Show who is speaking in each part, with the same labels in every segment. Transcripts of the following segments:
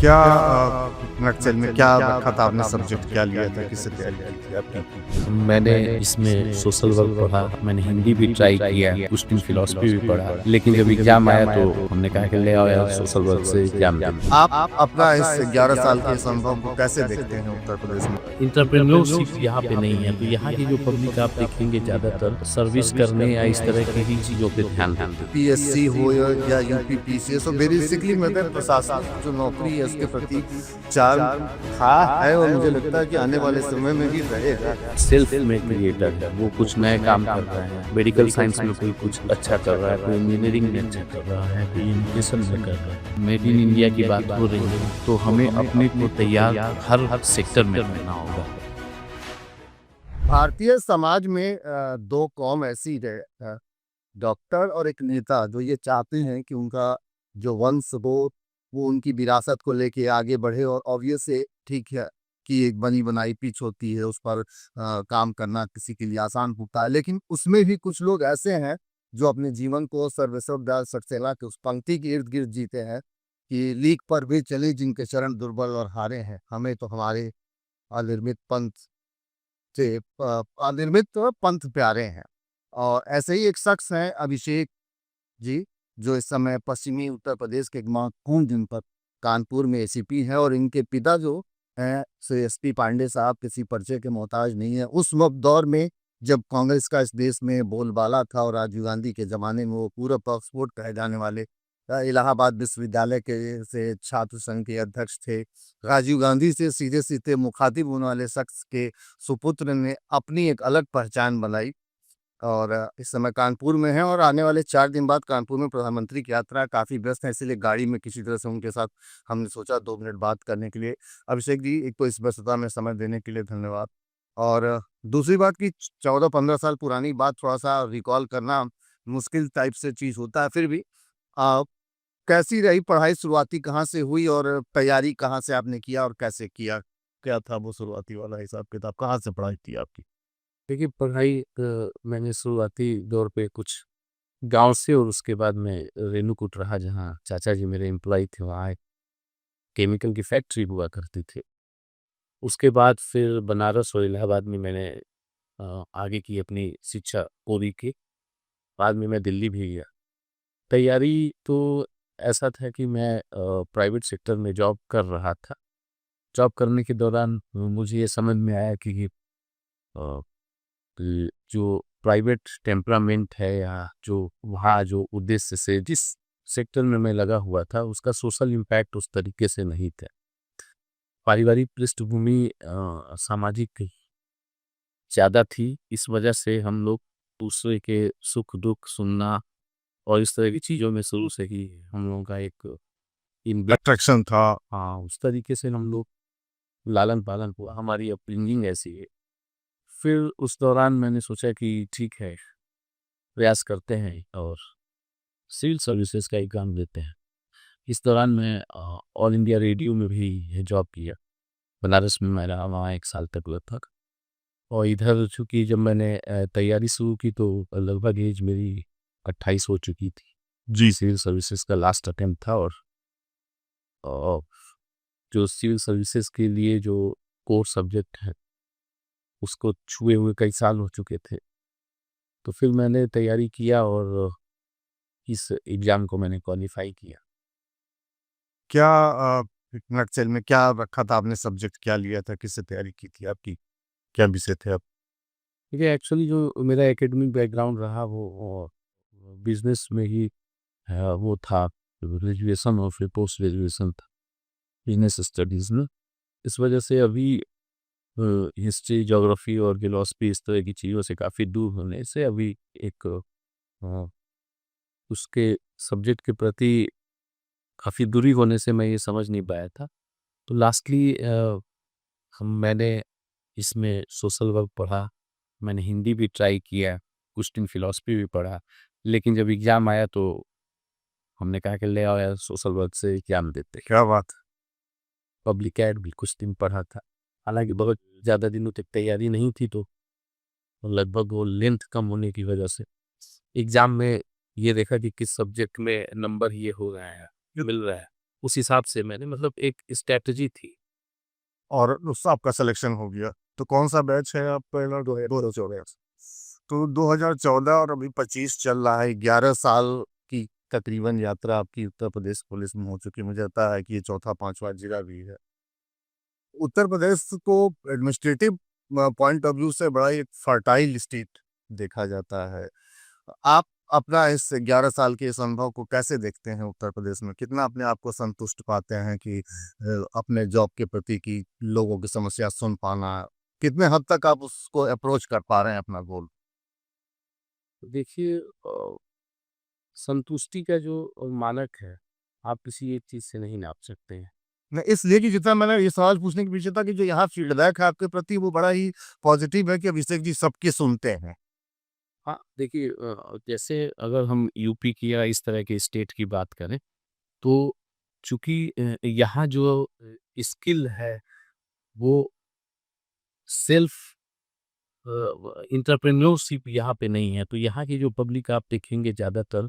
Speaker 1: क्या नक्सल में क्या रखा था आपने सब्जेक्ट क्या लिया था किससे तैयारी की थी आपकी?
Speaker 2: मैंने इसमें सोशल वर्क पढ़ा, मैंने हिंदी भी ट्राई किया, कुछ दिन फिलॉसफी भी पढ़ा, लेकिन जब एग्जाम आया तो हमने कहा कि ले आओ यार सोशल वर्क से एग्जाम दे।
Speaker 1: आप अपना इस 11 साल के इस अनुभव को कैसे देखते हैं उत्तर प्रदेश में?
Speaker 2: इंटरप्रेन्योरशिप यहाँ पे नहीं है, तो यहाँ की जो पब्लिक आप देखेंगे ज़्यादातर सर्विस करने या इस तरह की ही चीज़ों पे ध्यान देते हैं।
Speaker 1: पीएससी हो या यूपी पीसीएस हो, बेसिकली मतलब प्रशासनिक जो नौकरी है उसके प्रति चार था है और मुझे लगता है कि आने वाले समय में भी रहेगा।
Speaker 2: सेल्फ में क्रिएटर है, वो कुछ नए काम कर रहे हैं, मेडिकल साइंस में कोई कुछ अच्छा कर रहा है, कोई इंजीनियरिंग में अच्छा कर रहा है, कोई एजुकेशन में कर रहा है। मेड इन इंडिया की बात हो रही है तो हमें अपने को तैयार हर सेक्टर में रहना होगा।
Speaker 1: भारतीय समाज में दो कौम ऐसी है, डॉक्टर और एक नेता, जो ये चाहते हैं कि उनका जो वंश हो वो उनकी विरासत को लेके आगे बढ़े। और ऑब्वियस है, ठीक है कि एक बनी बनाई पिच होती है, उस पर काम करना किसी के लिए आसान होता है, लेकिन उसमें भी कुछ लोग ऐसे हैं जो अपने जीवन को सर्वस्व सक्सेना के उस पंक्ति के इर्द गिर्द जीते हैं कि लीक पर भी चले जिनके चरण दुर्बल और हारे हैं। हमें तो हमारे अनिर्मित पंथ से अनिर्मित पंथ प्यारे हैं। और ऐसे ही एक शख्स हैं अभिषेक जी, जो इस समय पश्चिमी उत्तर प्रदेश के एक महत्वपूर्ण जनपद कानपुर में एसीपी हैं। और इनके पिता जो हैं श्री एसपी पांडे साहब किसी परिचय के मोहताज नहीं है। उस वक्त दौर में जब कांग्रेस का इस देश में बोलबाला था और राजीव गांधी के ज़माने में वो पूरब ऑक्सफोर्ड कहे जाने वाले इलाहाबाद विश्वविद्यालय के से छात्र संघ के अध्यक्ष थे। राजीव गांधी से सीधे-सीधे मुखातिब होने वाले शख्स के सुपुत्र ने अपनी एक अलग पहचान बनाई और इस समय कानपुर में हैं। और आने वाले 4 दिन बाद कानपुर में प्रधानमंत्री की यात्रा काफ़ी व्यस्त है, इसीलिए गाड़ी में किसी तरह से उनके साथ हमने सोचा 2 मिनट बात करने के लिए। अभिषेक जी, एक तो इस व्यस्तता में समय देने के लिए धन्यवाद। और दूसरी बात कि 14-15 साल पुरानी बात थोड़ा-सा रिकॉल करना मुश्किल टाइप से चीज़ होता है, फिर भी अ, कैसी रही पढ़ाई, शुरुआती कहाँ से हुई और तैयारी कहाँ से आपने किया और कैसे किया? क्या था वो शुरुआती वाला हिसाब-किताब, कहाँ से पढ़ाई थी आपकी?
Speaker 2: देखिए पढ़ाई मैंने शुरुआती दौर पे कुछ गाँव से और उसके बाद मैं रेणुकूट रहा जहाँ चाचा जी मेरे एम्प्लॉय थे, वहाँ एक केमिकल की फैक्ट्री हुआ करती थी। उसके बाद फिर बनारस और इलाहाबाद में मैंने आगे की अपनी शिक्षा पूरी की। बाद में मैं दिल्ली भी गया। तैयारी तो ऐसा था कि मैं प्राइवेट सेक्टर में जॉब कर रहा था। जॉब करने के दौरान मुझे ये समझ में आया कि अ, जो प्राइवेट टेम्परामेंट है या जो वहाँ जो उद्देश्य से जिस सेक्टर में मैं लगा हुआ था उसका सोशल इम्पैक्ट उस तरीके से नहीं था। पारिवारिक पृष्ठभूमि सामाजिक ज़्यादा थी, इस वजह से हम लोग दूसरे के सुख-दुःख सुनना और इस तरह की चीज़ों में शुरू से ही हम लोगों का एक इनबिल्ट
Speaker 1: अट्रैक्शन था।
Speaker 2: हाँ, उस तरीके से हम लोग लालन-पालन हुआ, हमारी अपब्रिंगिंग ऐसी है। फिर उस दौरान मैंने सोचा कि ठीक है, प्रयास करते हैं और सिविल सर्विसेज़ का एग्ज़ाम देते हैं। इस दौरान मैं ऑल इंडिया रेडियो में भी जॉब किया। बनारस में मैं रहा वहाँ 1 साल तक लगभग। और इधर चूँकि जब मैंने तैयारी शुरू की तो लगभग एज मेरी 28 हो चुकी थी।
Speaker 1: जी।
Speaker 2: सिविल सर्विसेज़ का लास्ट अटेम्प्ट था और अ, जो सिविल सर्विसेज़ के लिए जो कोर सब्जेक्ट है, उसको छुए हुए कई साल हो चुके थे। तो फिर मैंने तैयारी किया और इस एग्ज़ाम को मैंने क्वालीफ़ाई किया।
Speaker 1: क्या नक्सल में क्या रखा था आपने सब्जेक्ट क्या लिया था? किससे तैयारी की थी आपकी? क्या विषय थे आप?
Speaker 2: देखिए एक्चुअली जो मेरा एकेडमिक बैकग्राउंड रहा वो बिज़नेस में ही वो था, ग्रेजुएशन और फिर पोस्ट ग्रेजुएशन था, बिज़नेस स्टडीज़ में। इस वजह से अभी हिस्ट्री, ज्योग्राफी और फिलॉसफी इस तरह की चीज़ों से काफ़ी दूर होने से अभी एक उसके सब्जेक्ट के प्रति काफ़ी दूरी होने से मैं ये समझ नहीं पाया था। तो लास्टली मैंने इसमें सोशल वर्क पढ़ा, मैंने हिंदी भी ट्राई किया, कुछ दिन फिलॉसफी भी पढ़ा, लेकिन जब एग्ज़ाम आया तो हमने कहा कि ले आओ यार सोशल वर्क से एग्ज़ाम देते हैं।
Speaker 1: क्या बात है!
Speaker 2: पब्लिक एड भी कुछ दिन पढ़ा था। हालाँकि बहुत ज़्यादा दिनों तक तैयारी नहीं थी तो लगभग वो लेंथ कम होने की वजह से एग्ज़ाम में ये देखा कि किस सब्जेक्ट में नंबर ये हो रहा है, मिल रहा है। उस हिसाब से मैंने मतलब एक स्ट्रैटेजी थी।
Speaker 3: और उससे आपका सिलेक्शन हो गया। तो कौन-सा बैच है आपका? 2014।
Speaker 1: तो 2014 और अभी 25 चल रहा है, 11 साल की तकरीबन यात्रा आपकी उत्तर प्रदेश पुलिस में हो चुकी है। मुझे लगता है कि ये चौथा 5वां जिला भी है। उत्तर प्रदेश को एडमिनिस्ट्रेटिव पॉइंट ऑफ व्यू से बड़ा एक फर्टाइल स्टेट देखा जाता है। आप अपना इस 11 साल के इस अनुभव को कैसे देखते हैं उत्तर प्रदेश में? कितना अपने आप को संतुष्ट पाते हैं कि अपने जॉब के प्रति कि लोगों की समस्या सुन पाना, कितने हद तक आप उसको अप्रोच कर पा रहे हैं अपना गोल?
Speaker 2: देखिए संतुष्टि का जो मानक है, आप किसी एक चीज़ से नहीं नाप सकते हैं।
Speaker 1: नहीं, इसलिए कि जितना मैंने ये सवाल पूछने के पीछे था कि जो यहाँ फीडबैक है आपके प्रति वो बड़ा ही पॉजिटिव है कि अभिषेक जी सबकी सुनते हैं।
Speaker 2: हाँ, देखिए जैसे अगर हम यूपी की या इस तरह के स्टेट की बात करें, तो चूँकि यहाँ जो स्किल है, वो सेल्फ एंटरप्रेन्योरशिप यहाँ पे नहीं है, तो यहाँ की जो पब्लिक आप देखेंगे ज़्यादातर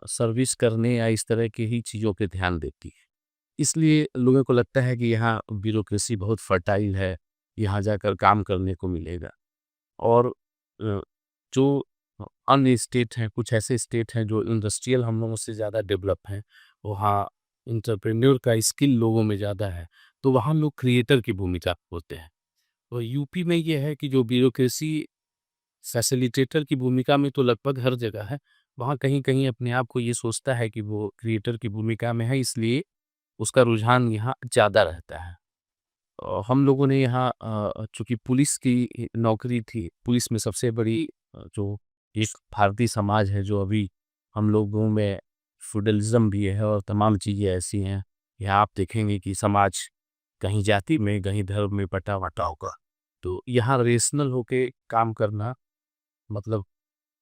Speaker 2: सर्विस करने या इस तरह की ही चीज़ों पे ध्यान देती है। इसलिए लोगों को लगता है कि यहाँ ब्यूरोक्रेसी बहुत फर्टाइल है, यहाँ जाकर काम करने को मिलेगा। और अ, जो अन्य स्टेट हैं, कुछ ऐसे स्टेट हैं जो इंडस्ट्रियल हम लोगों से ज़्यादा डेवलप हैं, वहाँ एंटरप्रेन्योर का स्किल लोगों में ज़्यादा है, तो वहाँ लोग क्रिएटर की भूमिका होते हैं। तो यूपी में ये है कि जो ब्यूरोक्रेसी फैसिलिटेटर की भूमिका में तो लगभग हर जगह है, वहाँ कहीं-कहीं अपने आप को ये सोचता है कि वो क्रिएटर की भूमिका में है, इसलिए उसका रुझान यहाँ ज़्यादा रहता है। हम लोगों ने यहाँ चूँकि पुलिस की नौकरी थी, पुलिस में सबसे बड़ी जो एक भारतीय समाज है, जो अभी हम लोगों में फ्यूडलिज़्म भी है और तमाम चीज़ें ऐसी हैं। यहाँ आप देखेंगे कि समाज कहीं जाति में, कहीं धर्म में बँटा-बँटा होगा। तो यहाँ रेशनल होके काम करना मतलब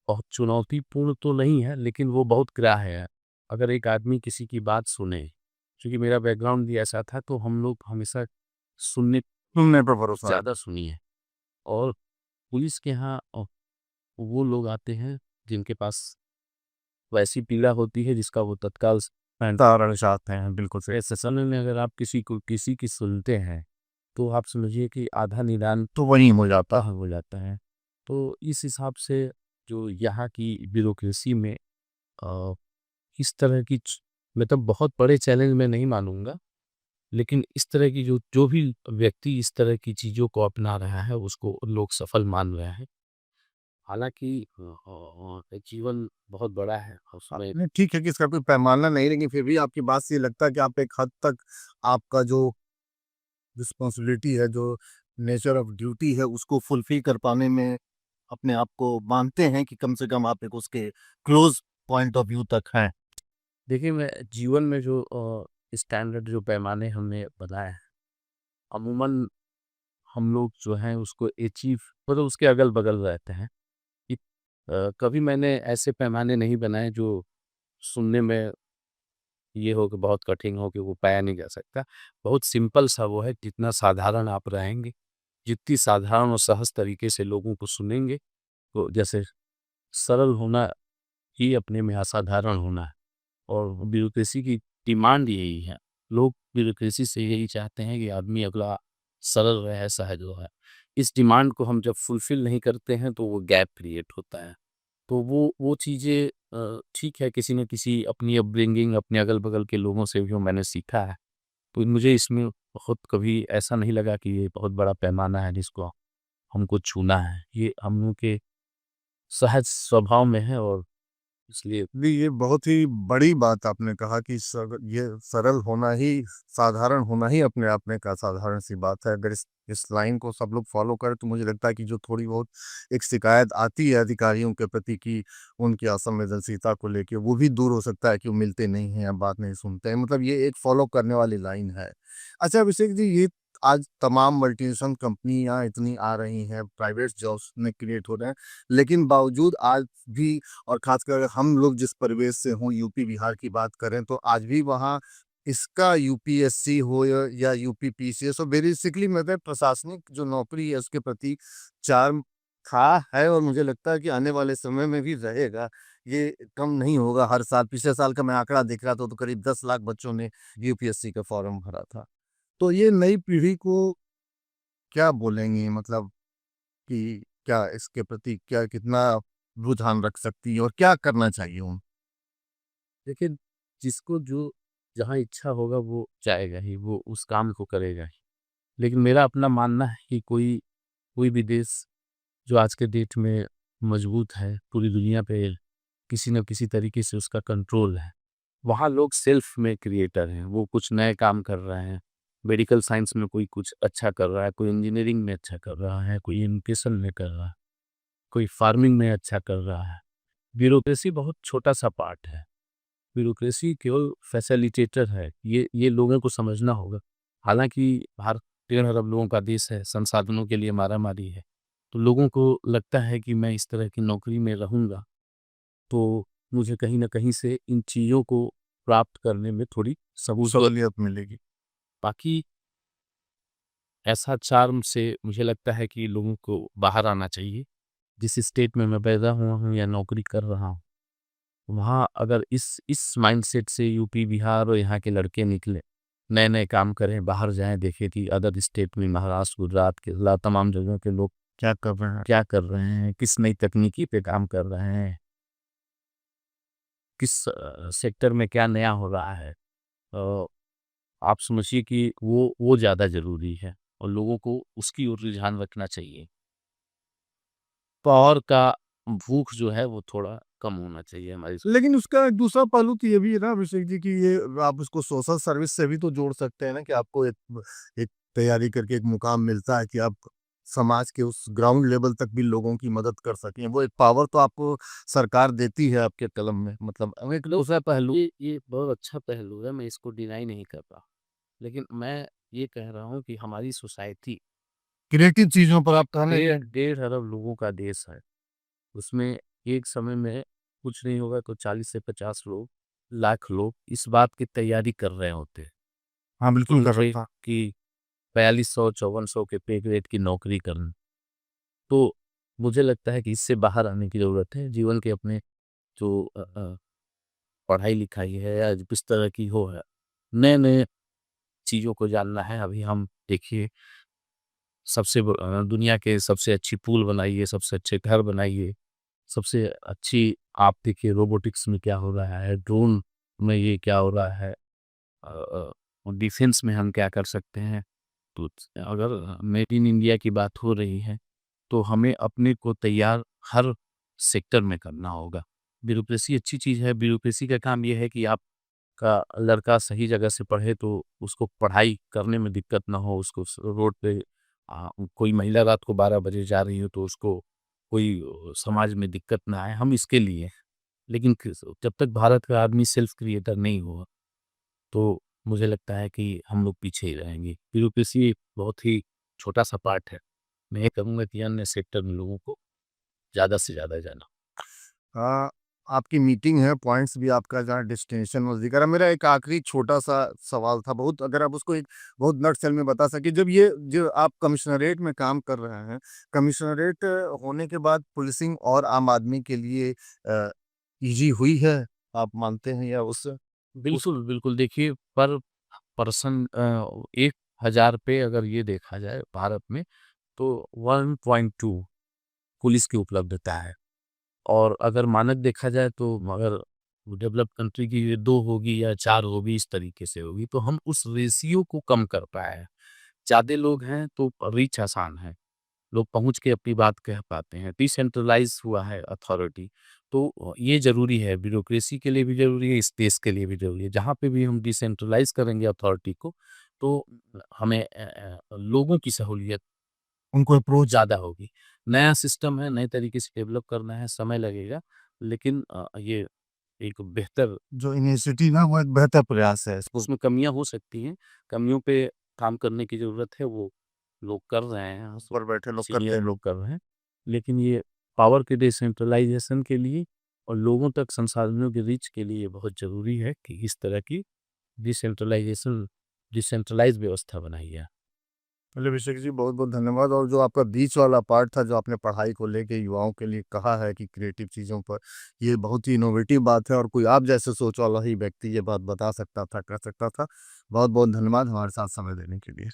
Speaker 2: बहुत चुनौतीपूर्ण तो नहीं है, लेकिन वो बहुत ग्राह्य है। अगर एक आदमी किसी की बात सुने, चूँकि मेरा बैकग्राउंड भी ऐसा था, तो हम लोग हमेशा सुनने
Speaker 1: सुनने पर भरोसा है।
Speaker 2: ज़्यादा सुनिए। और पुलिस के यहाँ वो लोग आते हैं जिनके पास वैसी पीड़ा होती है जिसका वो तत्काल
Speaker 1: तारण चाहते हैं, बिल्कुल सही।
Speaker 2: ऐसे समय में अगर आप किसी की सुनते हैं, तो आप समझिए कि आधा निदान
Speaker 1: तो वही हो जाता।
Speaker 2: हो जाता है। तो इस हिसाब से जो यहाँ की ब्यूरोक्रेसी में अ, इस तरह की मतलब बहुत बड़े चैलेंज मैं नहीं मानूँगा, लेकिन इस तरह की जो जो भी व्यक्ति इस तरह की चीज़ों को अपना रहा है, उसको लोग सफल मान रहे हैं। हालाँकि जीवन बहुत बड़ा है, उसमें
Speaker 1: नहीं, ठीक है कि इसका कोई पैमाना नहीं, लेकिन फिर भी आपकी बात से ये लगता है कि आप एक हद तक आपका जो रिस्पॉन्सिबिलिटी है, जो नेचर ऑफ ड्यूटी है, उसको फुलफिल कर पाने में अपने आप को मानते हैं कि कम से कम आप एक उसके क्लोज़ पॉइंट ऑफ व्यू तक हैं।
Speaker 2: देखिए मैं जीवन में जो स्टैंडर्ड जो पैमाने हमने बनाए हैं, अमूमन हम लोग जो हैं उसको अचीव मतलब उसके अगल-बगल रहते हैं। कि कभी मैंने ऐसे पैमाने नहीं बनाए जो सुनने में ये हो कि बहुत कठिन हो कि वो पाया नहीं जा सकता। बहुत सिंपल सा वो है, जितना साधारण आप रहेंगे, जितनी साधारण और सहज तरीके से लोगों को सुनेंगे, तो जैसे सरल होना ही अपने में असाधारण होना है। और ब्यूरोक्रेसी की डिमांड यही है। लोग ब्यूरोक्रेसी से यही चाहते हैं कि आदमी अगला सरल रहे, सहज रहे। इस डिमांड को हम जब फुलफ़िल नहीं करते हैं, तो वो गैप क्रिएट होता है। तो वो चीज़ें ठीक है, किसी न किसी अपनी अपब्रिंगिंग, अपने अगल-बगल के लोगों से जो मैंने सीखा है, तो मुझे इसमें बहुत कभी ऐसा नहीं लगा कि ये बहुत बड़ा पैमाना है जिसको हमको छूना है। ये हम लोग के सहज स्वभाव में है और इसलिए
Speaker 1: जी, ये बहुत ही बड़ी बात आपने कहा कि ये सरल होना ही, साधारण होना ही अपने आप में एक असाधारण सी बात है। अगर इस लाइन को सब लोग फॉलो करें तो मुझे लगता है कि जो थोड़ी बहुत एक शिकायत आती है अधिकारियों के प्रति कि उनकी असंवेदनशीलता को लेके, वो भी दूर हो सकता है कि वो मिलते नहीं हैं या बात नहीं सुनते हैं। मतलब ये एक फॉलो करने वाली लाइन है। अच्छा अभिषेक जी, ये आज तमाम मल्टीनेशनल कंपनियाँ इतनी आ रही हैं, प्राइवेट जॉब्स में क्रिएट हो रहे हैं, लेकिन बावजूद आज भी, और खासकर अगर हम लोग जिस परिवेश से हों, यूपी बिहार की बात करें, तो आज भी वहाँ इसका यूपीएससी हो या यूपी पीसीएस हो, बेसिकली मतलब प्रशासनिक जो नौकरी है उसके प्रति चार्म था, है और मुझे लगता है कि आने वाले समय में भी रहेगा। ये कम नहीं होगा हर साल। पिछले साल का मैं आंकड़ा देख रहा था तो करीब 10 लाख बच्चों ने यूपीएससी का फॉर्म भरा था। तो ये नई पीढ़ी को क्या बोलेंगे, मतलब कि क्या इसके प्रति क्या कितना रुझान रख सकती है और क्या करना चाहिए उन?
Speaker 2: देखिए, जिसको जो जहाँ इच्छा होगा वो जाएगा ही, वो उस काम को करेगा ही। लेकिन मेरा अपना मानना है कि कोई कोई भी देश जो आज के डेट में मजबूत है, पूरी दुनिया पे किसी न किसी तरीके से उसका कंट्रोल है। वहाँ लोग सेल्फ में क्रिएटर हैं, वो कुछ नए काम कर रहे हैं। मेडिकल साइंस में कोई कुछ अच्छा कर रहा है, कोई इंजीनियरिंग में अच्छा कर रहा है, कोई एजुकेशन में कर रहा है, कोई फार्मिंग में अच्छा कर रहा है। ब्यूरोक्रेसी बहुत छोटा-सा पार्ट है। ब्यूरोक्रेसी केवल फैसिलिटेटर है, ये लोगों को समझना होगा। हालाँकि भारत 13 अरब लोगों का देश है, संसाधनों के लिए मारामारी है। तो लोगों को लगता है कि मैं इस तरह की नौकरी में रहूँगा, तो मुझे कहीं न कहीं से इन चीज़ों को प्राप्त करने में थोड़ी सहूलियत।
Speaker 3: सहूलियत मिलेगी।
Speaker 2: बाकी ऐसा चार्म से मुझे लगता है कि लोगों को बाहर आना चाहिए। जिस स्टेट में मैं पैदा हुआ हूँ या नौकरी कर रहा हूँ, वहाँ अगर इस माइंडसेट से यूपी, बिहार और यहाँ के लड़के निकले, नए-नए काम करें, बाहर जाएँ, देखें कि अदर स्टेट में महाराष्ट्र, गुजरात, केरला तमाम जगहों के लोग
Speaker 3: क्या कर रहे हैं?
Speaker 2: क्या कर रहे हैं, किस नई तकनीकी पे काम कर रहे हैं, किस सेक्टर में क्या नया हो रहा है। आप समझिए कि वो ज़्यादा ज़रूरी है और लोगों को उसकी ओर रुझान रखना चाहिए। पावर का भूख जो है वो थोड़ा कम होना चाहिए हमारी।
Speaker 3: लेकिन उसका एक दूसरा पहलू तो ये भी है ना अभिषेक जी कि ये आप उसको सोशल सर्विस से भी तो जोड़ सकते हैं ना कि आपको एक तैयारी करके एक मुकाम मिलता है कि आप समाज के उस ग्राउंड लेवल तक भी लोगों की मदद कर सकें। वो एक पावर तो आपको सरकार देती है आपके कलम में, मतलब
Speaker 2: अब एक दूसरा पहलू, ये बहुत अच्छा पहलू है, मैं इसको डिनाई नहीं कर रहा। लेकिन मैं ये कह रहा हूँ कि हमारी सोसाइटी
Speaker 3: क्रिएटिव चीज़ों पर आप कहना
Speaker 2: डेढ़ डेढ़ अरब लोगों का देश है। उसमें एक समय में कुछ नहीं होगा तो 40 से 50 लोग, लाख लोग इस बात की तैयारी कर रहे होते हैं
Speaker 3: हाँ, बिल्कुल कर
Speaker 2: कि
Speaker 3: रखा।
Speaker 2: 4200 5400 के पे ग्रेड की नौकरी करना। तो मुझे लगता है कि इससे बाहर आने की ज़रूरत है। जीवन के अपने जो पढ़ाई-लिखाई है या जिस तरह की हो है, नए-नए चीज़ों को जानना है। अभी हम देखिए दुनिया के सबसे अच्छी पुल बनाइए, सबसे अच्छे घर बनाइए, सबसे अच्छी आप देखिए रोबोटिक्स में क्या हो रहा है, ड्रोन में ये क्या हो रहा है, डिफेंस में हम क्या कर सकते हैं। तो अगर मेड इन इंडिया की बात हो रही है, तो हमें अपने को तैयार हर सेक्टर में करना होगा। ब्यूरोक्रेसी अच्छी चीज़ है, ब्यूरोक्रेसी का काम ये है कि आपका लड़का सही जगह से पढ़े तो उसको पढ़ाई करने में दिक्कत ना हो, उसको रोड पे कोई महिला रात को 12 बजे जा रही हो तो उसको कोई समाज में दिक्कत ना आए, हम इसके लिए हैं। लेकिन जब तक भारत का आदमी सेल्फ क्रिएटर नहीं हुआ, तो मुझे लगता है कि हम लोग पीछे ही रहेंगे। ब्यूरोक्रेसी एक बहुत ही छोटा-सा पार्ट है। मैं ये कहूँगा कि अन्य सेक्टर में लोगों को ज़्यादा से ज़्यादा जाना।
Speaker 3: हाँ, आपकी मीटिंग है, पॉइंट्स भी आपका जहाँ डेस्टिनेशन वो ज़िक्र है। मेरा एक आखिरी छोटा-सा सवाल था, बहुत अगर आप उसको एक बहुत नटशेल में बता सकें। जब ये जो आप कमिश्नरेट में काम कर रहे हैं, कमिश्नरेट होने के बाद पुलिसिंग और आम आदमी के लिए ईज़ी हुई है, आप मानते हैं या उस
Speaker 2: बिल्कुल, बिल्कुल देखिए पर पर्सन 1000 पे अगर ये देखा जाए भारत में तो 1.2 पुलिस की उपलब्धता है। और अगर मानक देखा जाए तो अगर डेवलप्ड कंट्री की ये 2 होगी या 4 होगी इस तरीके से होगी तो हम उस रेशियो को कम कर पाए हैं। ज़्यादा लोग हैं तो रीच आसान है। लोग पहुँच के अपनी बात कह पाते हैं। डिसेंट्रलाइज़ हुआ है अथॉरिटी, तो ये ज़रूरी है, ब्यूरोक्रेसी के लिए भी ज़रूरी है, इस देश के लिए भी ज़रूरी है। जहाँ पे भी हम डिसेंट्रलाइज़ करेंगे अथॉरिटी को, तो हमें लोगों की सहूलियत
Speaker 3: उनको अप्रोच
Speaker 2: ज़्यादा होगी। नया सिस्टम है, नए तरीके से डेवलप करना है, समय लगेगा, लेकिन ये एक बेहतर
Speaker 3: जो इनिशिएटिव है, वो एक बेहतर प्रयास है। इसको
Speaker 2: उसमें कमियाँ हो सकती हैं, कमियों पे काम करने की ज़रूरत है, वो लोग कर रहे हैं,
Speaker 3: ऊपर बैठे लोग करते
Speaker 2: सीनियर
Speaker 3: हैं।
Speaker 2: लोग कर रहे हैं। लेकिन ये पावर के डिसेंट्रलाइज़ेशन के लिए और लोगों तक संसाधनों की रीच के लिए बहुत ज़रूरी है कि इस तरह की डिसेंट्रलाइज़ेशन डिसेंट्रलाइज़ व्यवस्था बनाई जाए।
Speaker 3: चलिए अभिषेक जी, बहुत-बहुत धन्यवाद। और जो आपका बीच वाला पार्ट था, जो आपने पढ़ाई को लेके युवाओं के लिए कहा है कि क्रिएटिव चीज़ों पर, ये बहुत ही इनोवेटिव बात है और कोई आप जैसे सोच वाला ही व्यक्ति ये बात बता सकता था, कर सकता था। बहुत-बहुत धन्यवाद हमारे साथ समय देने के लिए।